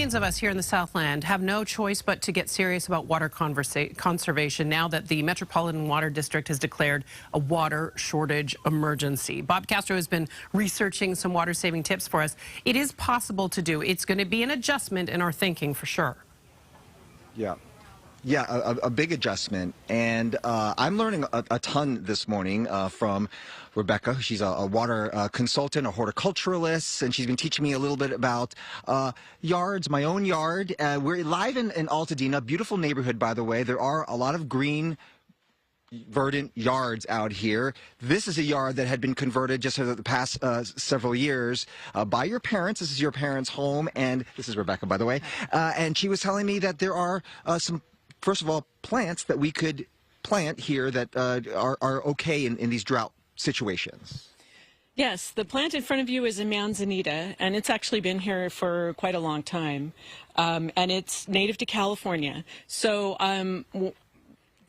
Millions of us here in the Southland have no choice but to get serious about water conservation now that the Metropolitan Water District has declared a water shortage emergency. Bob Castro has been researching some water-saving tips for us. It is possible to do. It's going to be an adjustment in our thinking for sure. Yeah. Yeah, a big adjustment. And I'm learning a ton this morning from Rebecca. She's a water consultant, a horticulturalist, and she's been teaching me a little bit about yards, my own yard. We're live in Pasadena, beautiful neighborhood, by the way. There are a lot of green, verdant yards out here. This is a yard that had been converted just over the past several years by your parents. This is your parents' home, and this is Rebecca, by the way. And she was telling me that there are some, first of all, plants that we could plant here that are okay in these drought situations. Yes, the plant in front of you is a manzanita, and it's actually been here for quite a long time, and it's native to California. So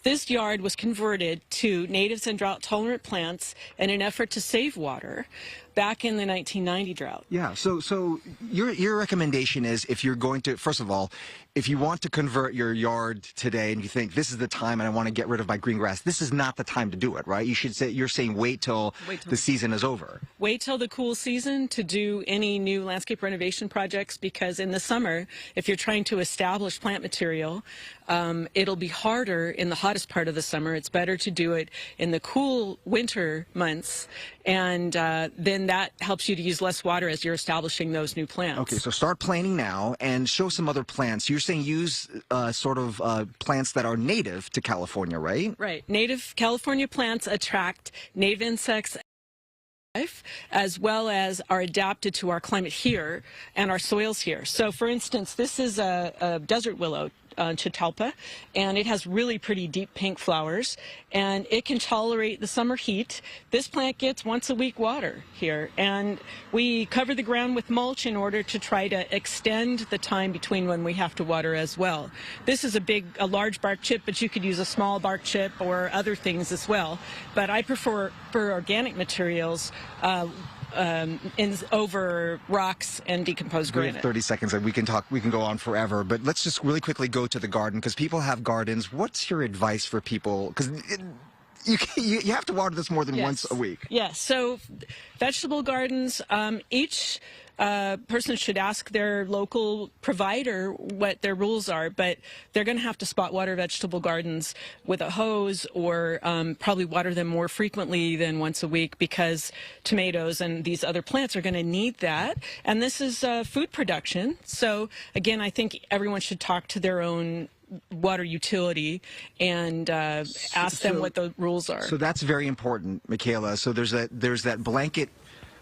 this yard was converted to natives and drought-tolerant plants in an effort to save water back in the 1990 drought. Yeah, so your recommendation is, if you're going to, first of all, if you want to convert your yard today and you think this is the time and I want to get rid of my green grass, this is not the time to do it, right? You should say, you're saying wait till the season is over. Wait till the cool season to do any new landscape renovation projects, because in the summer, if you're trying to establish plant material, it'll be harder in the hottest part of the summer. It's better to do it in the cool winter months, and then that helps you to use less water as you're establishing those new plants. Okay, so start planting now and show some other plants. You're saying use sort of plants that are native to California, right? Right. Native California plants attract native insects as well as are adapted to our climate here and our soils here. So, for instance, this is a desert willow, Catalpa, and it has really pretty deep pink flowers, and it can tolerate the summer heat. This plant gets once a week water here, and we cover the ground with mulch in order to try to extend the time between when we have to water as well. This is a large bark chip, but you could use a small bark chip or other things as well. But I prefer for organic materials over rocks and decomposed granite. We have 30 seconds and we can go on forever, but let's just really quickly go to the garden, because people have gardens. What's your advice for people? Because you have to water this more than once a week. Yes, so vegetable gardens, each person should ask their local provider what their rules are, but they're going to have to spot water vegetable gardens with a hose, or probably water them more frequently than once a week, because tomatoes and these other plants are going to need that. And this is food production. So again, I think everyone should talk to their own water utility and ask them what the rules are. So that's very important, Michaela. So there's that blanket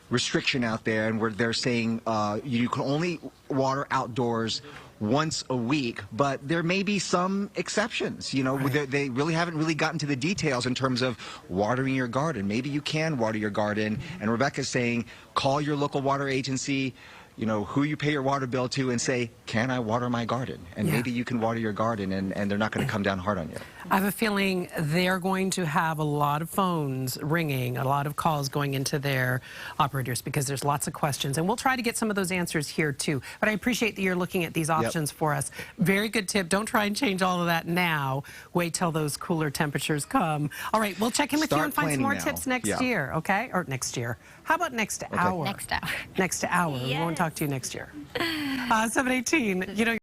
restriction out there, and where they're saying you can only water outdoors once a week, but there may be some exceptions. You know, right. They really haven't gotten to the details in terms of watering your garden. Maybe you can water your garden, and Rebecca's saying call your local water agency, you know, who you pay your water bill to, and say, can I water my garden? And maybe you can water your garden, and they're not going to come down hard on you. I have a feeling they're going to have a lot of phones ringing, a lot of calls going into their operators, because there's lots of questions. And we'll try to get some of those answers here, too. But I appreciate that you're looking at these options for us. Very good tip. Don't try and change all of that now. Wait till those cooler temperatures come. All right, we'll check in with you and find some more tips next year, okay? Or next year. How about next hour? Next hour. Next hour. Yes. We won't talk to you next year. 7:18. You know.